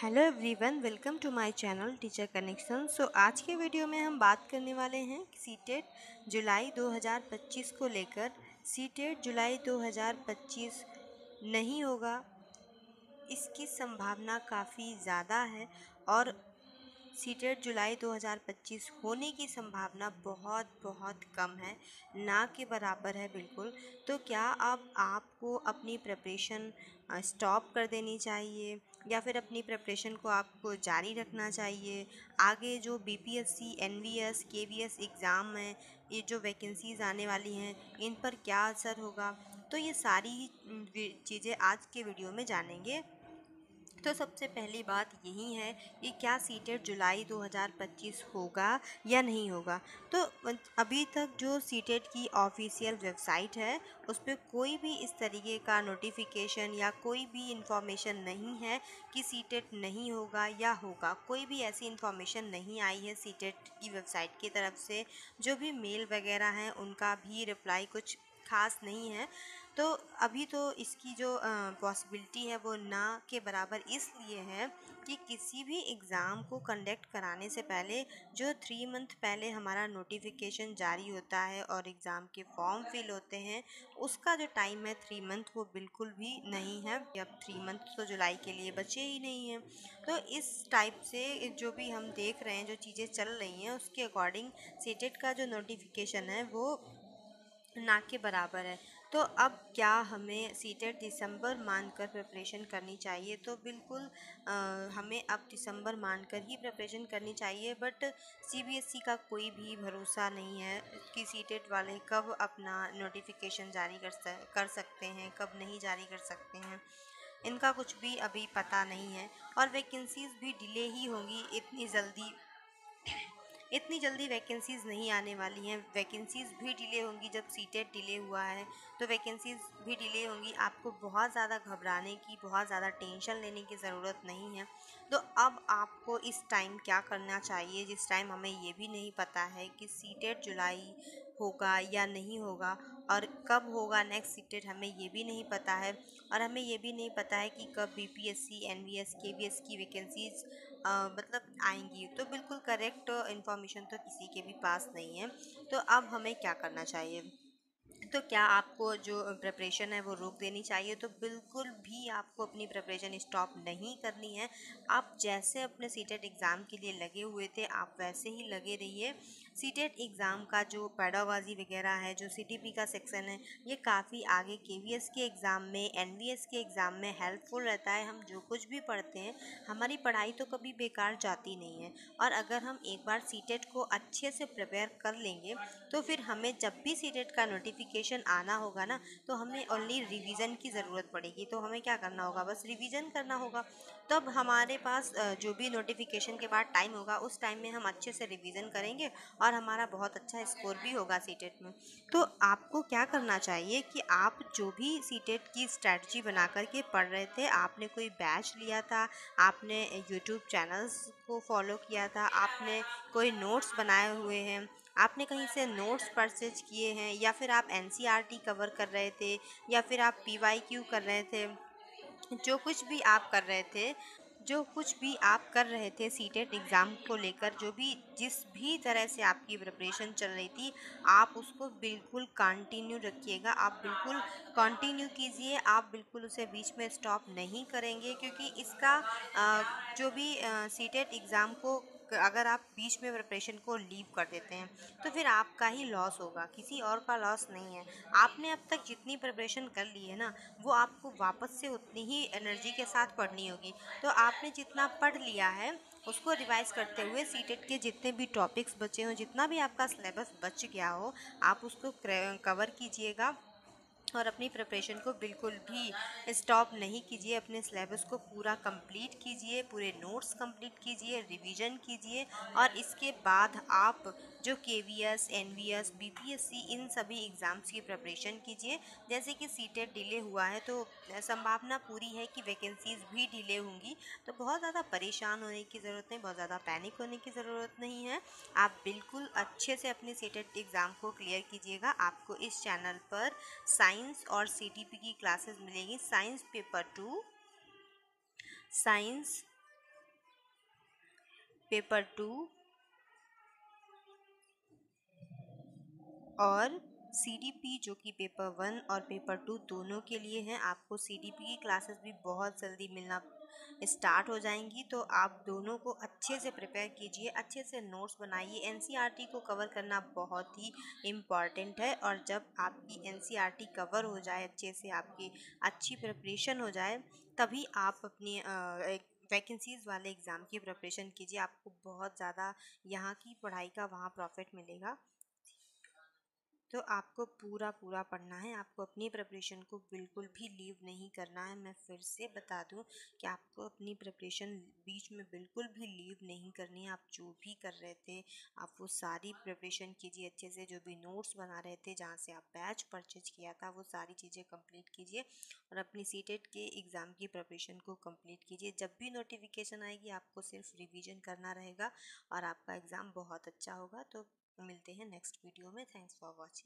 Hello everyone, welcome to my channel teacher connection. आज के video में हम बात करने वाले हैं सीटेट जुलाई 2025 को लेकर। सीटेट जुलाई 2025 नहीं होगा, इसकी संभावना काफ़ी ज़्यादा है और सीटेट जुलाई 2025 होने की संभावना बहुत बहुत कम है, ना के बराबर है बिल्कुल। तो क्या अब आपको अपनी प्रिपरेशन स्टॉप कर देनी चाहिए या फिर अपनी प्रिपरेशन को आपको जारी रखना चाहिए? आगे जो बीपीएससी, एनवीएस, केवीएस एग्ज़ाम हैं, ये जो वैकेंसीज़ आने वाली हैं, इन पर क्या असर होगा? तो ये सारी चीज़ें आज के वीडियो में जानेंगे। तो सबसे पहली बात यही है कि क्या सीटेट जुलाई 2025 होगा या नहीं होगा। तो अभी तक जो सीटेट की ऑफिशियल वेबसाइट है उस पर कोई भी इस तरीके का नोटिफिकेशन या कोई भी इंफॉर्मेशन नहीं है कि सीटेट नहीं होगा या होगा। कोई भी ऐसी इंफॉर्मेशन नहीं आई है सीटेट की वेबसाइट की तरफ से। जो भी मेल वगैरह हैं उनका भी रिप्लाई कुछ खास नहीं है। तो अभी तो इसकी जो पॉसिबिलिटी है वो ना के बराबर इसलिए है कि किसी भी एग्ज़ाम को कंडक्ट कराने से पहले जो 3 मंथ पहले हमारा नोटिफिकेशन जारी होता है और एग्ज़ाम के फॉर्म फिल होते हैं, उसका जो टाइम है 3 मंथ वो बिल्कुल भी नहीं है। अब 3 मंथ तो जुलाई के लिए बचे ही नहीं हैं। तो इस टाइप से जो भी हम देख रहे हैं, जो चीज़ें चल रही हैं, उसके अकॉर्डिंग सीटेट का जो नोटिफिकेशन है वो ना के बराबर है। तो अब क्या हमें सीटेट दिसंबर मानकर प्रिपरेशन करनी चाहिए? तो बिल्कुल हमें अब दिसंबर मानकर ही प्रिपरेशन करनी चाहिए। बट सीबीएसई का कोई भी भरोसा नहीं है कि सीटेट वाले कब अपना नोटिफिकेशन जारी कर सकते हैं, कब नहीं जारी कर सकते हैं। इनका कुछ भी अभी पता नहीं है और वैकेंसीज़ भी डिले ही होंगी। इतनी जल्दी वैकेंसीज़ नहीं आने वाली हैं। वैकेंसीज़ भी डिले होंगी। जब सीटेट डिले हुआ है तो वैकेंसीज़ भी डिले होंगी। आपको बहुत ज़्यादा घबराने की, बहुत ज़्यादा टेंशन लेने की ज़रूरत नहीं है। तो अब आपको इस टाइम क्या करना चाहिए, जिस टाइम हमें ये भी नहीं पता है कि सीटेट जुलाई होगा या नहीं होगा और कब होगा नेक्स्ट सीटेट, हमें ये भी नहीं पता है। और हमें ये भी नहीं पता है कि कब बीपीएससी, एनवीएस, केवीएस की वैकेंसीज़ मतलब आएंगी। तो बिल्कुल करेक्ट इन्फॉर्मेशन तो किसी के भी पास नहीं है। तो अब हमें क्या करना चाहिए? तो क्या आपको जो प्रिपरेशन है वो रोक देनी चाहिए? तो बिल्कुल भी आपको अपनी प्रिपरेशन स्टॉप नहीं करनी है। आप जैसे अपने सीटेट एग्ज़ाम के लिए लगे हुए थे, आप वैसे ही लगे रहिए। सीटेट एग्ज़ाम का जो पेडागोजी वगैरह है, जो सीटीपी का सेक्शन है, ये काफ़ी आगे केवीएस के एग्ज़ाम में, एनवीएस के एग्ज़ाम में हेल्पफुल रहता है। हम जो कुछ भी पढ़ते हैं, हमारी पढ़ाई तो कभी बेकार जाती नहीं है। और अगर हम एक बार सीटेट को अच्छे से प्रिपेयर कर लेंगे तो फिर हमें जब भी सीटेट का नोटिफिकेशन आना होगा ना, तो हमें ओनली रिवीजन की ज़रूरत पड़ेगी। तो हमें क्या करना होगा? बस रिवीजन करना होगा। तब हमारे पास जो भी नोटिफिकेशन के बाद टाइम होगा, उस टाइम में हम अच्छे से रिवीजन करेंगे और हमारा बहुत अच्छा स्कोर भी होगा सीटेट में। तो आपको क्या करना चाहिए कि आप जो भी सीटेट की स्ट्रैटेजी बना करके पढ़ रहे थे, आपने कोई बैच लिया था, आपने यूट्यूब चैनल्स को फॉलो किया था, आपने कोई नोट्स बनाए हुए हैं, आपने कहीं से नोट्स परचेज किए हैं, या फिर आप एनसीईआरटी कवर कर रहे थे, या फिर आप पीवाईक्यू कर रहे थे, जो कुछ भी आप कर रहे थे, सीटेट एग्ज़ाम को लेकर, जो भी जिस भी तरह से आपकी प्रिपरेशन चल रही थी, आप उसको बिल्कुल कंटिन्यू रखिएगा। आप बिल्कुल कंटिन्यू कीजिए। आप बिल्कुल उसे बीच में स्टॉप नहीं करेंगे, क्योंकि इसका जो भी सीटेट एग्ज़ाम को अगर आप बीच में प्रिपरेशन को लीव कर देते हैं तो फिर आपका ही लॉस होगा, किसी और का लॉस नहीं है। आपने अब तक जितनी प्रिपरेशन कर ली है ना, वो आपको वापस से उतनी ही एनर्जी के साथ पढ़नी होगी। तो आपने जितना पढ़ लिया है उसको रिवाइज करते हुए सीटेट के जितने भी टॉपिक्स बचे हों, जितना भी आपका सिलेबस बच गया हो, आप उसको कवर कीजिएगा और अपनी प्रिपरेशन को बिल्कुल भी स्टॉप नहीं कीजिए। अपने सिलेबस को पूरा कंप्लीट कीजिए, पूरे नोट्स कंप्लीट कीजिए, रिवीजन कीजिए। और इसके बाद आप जो केवीएस, एनवीएस, बीपीएससी, इन सभी एग्ज़ाम्स की प्रिपरेशन कीजिए। जैसे कि सीटेट डिले हुआ है तो संभावना पूरी है कि वैकेंसीज़ भी डिले होंगी। तो बहुत ज़्यादा परेशान होने की ज़रूरत नहीं, बहुत ज़्यादा पैनिक होने की ज़रूरत नहीं है। आप बिल्कुल अच्छे से अपने सीटेट एग्ज़ाम को क्लियर कीजिएगा। आपको इस चैनल पर साइंस और सीटीपी की क्लासेस मिलेगी। साइंस पेपर 2, साइंस पेपर 2 और CDP जो कि पेपर 1 और पेपर 2 दोनों के लिए हैं। आपको CDP की क्लासेस भी बहुत जल्दी मिलना स्टार्ट हो जाएंगी, तो आप दोनों को अच्छे से प्रिपेयर कीजिए, अच्छे से नोट्स बनाइए। NCERT को कवर करना बहुत ही इम्पॉर्टेंट है, और जब आपकी NCERT कवर हो जाए, अच्छे से आपकी अच्छी प्रिपरेशन हो जाए, तभी आप अपनी वैकेंसीज़ वाले एग्ज़ाम की प्रिपरेशन कीजिए। आपको बहुत ज़्यादा यहाँ की पढ़ाई का वहाँ प्रॉफिट मिलेगा। तो आपको पूरा पढ़ना है, आपको अपनी प्रिपरेशन को बिल्कुल भी लीव नहीं करना है। मैं फिर से बता दूं कि आपको अपनी प्रिपरेशन बीच में बिल्कुल भी लीव नहीं करनी है। आप जो भी कर रहे थे, आप वो सारी प्रिपरेशन कीजिए अच्छे से। जो भी नोट्स बना रहे थे, जहाँ से आप बैच परचेज किया था, वो सारी चीज़ें कंप्लीट कीजिए और अपनी सीटेट के एग्ज़ाम की प्रिपरेशन को कंप्लीट कीजिए। जब भी नोटिफिकेशन आएगी, आपको सिर्फ रिवीजन करना रहेगा और आपका एग्ज़ाम बहुत अच्छा होगा। तो मिलते हैं नेक्स्ट वीडियो में। Thanks for watching.